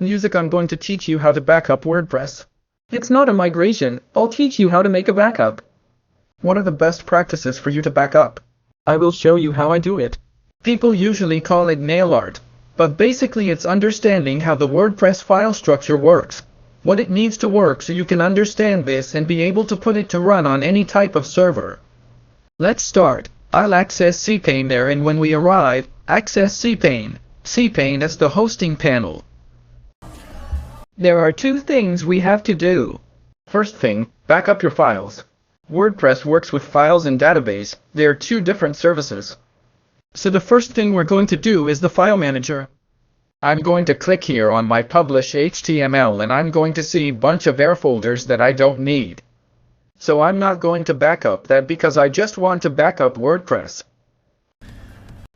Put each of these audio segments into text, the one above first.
Music, I'm going to teach you how to back up WordPress. It's not a migration, I'll teach you how to make a backup. What are the best practices for you to back up? I will show you how I do it. People usually call it nail art, but basically it's understanding how the WordPress file structure works, what it needs to work so you can understand this and be able to put it to run on any type of server. Let's start. I'll access cPanel, and when we arrive, access cPanel. cPanel is the hosting panel. There are two things we have to do. First thing, back up your files. WordPress works with files and database. They are two different services. So the first thing we're going to do is the file manager. I'm going to click here on my publish HTML and I'm going to see a bunch of error folders that I don't need. So I'm not going to back up that because I just want to back up WordPress.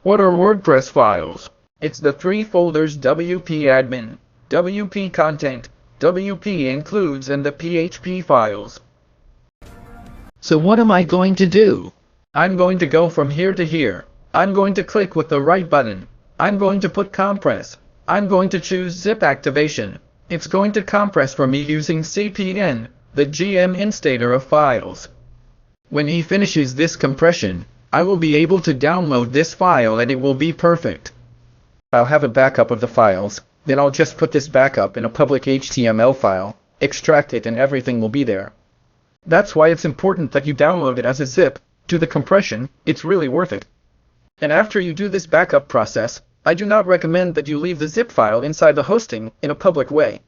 What are WordPress files? It's the three folders: WP admin, WP content, WP includes, and the PHP files. So what am I going to do? I'm going to go from here to here. I'm going to click with the right button. I'm going to put compress. I'm going to choose zip activation. It's going to compress for me using cPanel, the GM installer of files. When he finishes this compression, I will be able to download this file and it will be perfect. I'll have a backup of the files, then I'll just put this backup in a public HTML file, extract it, and everything will be there. That's why it's important that you download it as a zip. Do the compression, it's really worth it. And after you do this backup process, I do not recommend that you leave the zip file inside the hosting in a public way,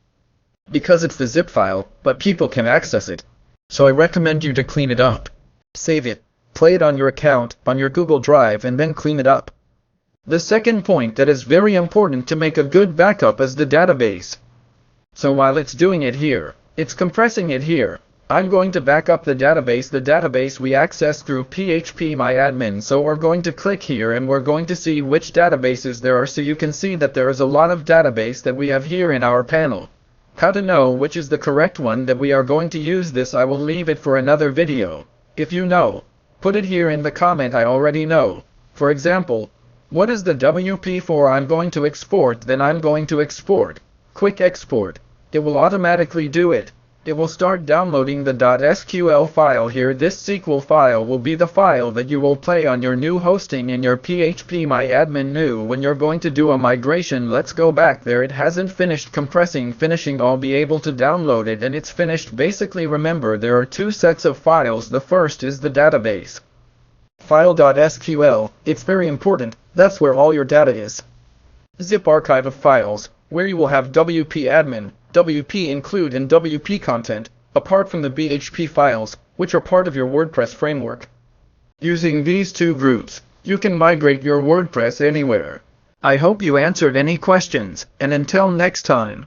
because it's the zip file, but people can access it. So I recommend you to clean it up. Save it, play it on your account, on your Google Drive, and then clean it up. The second point that is very important to make a good backup is the database. So while it's doing it here, it's compressing it here. I'm going to back up the database we access through phpMyAdmin. So we're going to click here and we're going to see which databases there are, so you can see that there is a lot of database that we have here in our panel. How to know which is the correct one that we are going to use this, I will leave it for another video. If you know, put it here in the comment. I already know. For example, what is the WP for? I'm going to export, then I'm going to export. Quick export. It will automatically do it. It will start downloading the .sql file here. This SQL file will be the file that you will play on your new hosting in your phpMyAdmin new when you're going to do a migration. Let's go back there. It hasn't finished finishing. I'll be able to download it and it's finished. Basically, remember, there are two sets of files. The first is the database file.sql. It's very important. That's where all your data is. Zip archive of files, where you will have WP admin, WP include, and WP content, apart from the PHP files, which are part of your WordPress framework. Using these two groups, you can migrate your WordPress anywhere. I hope you answered any questions, and until next time.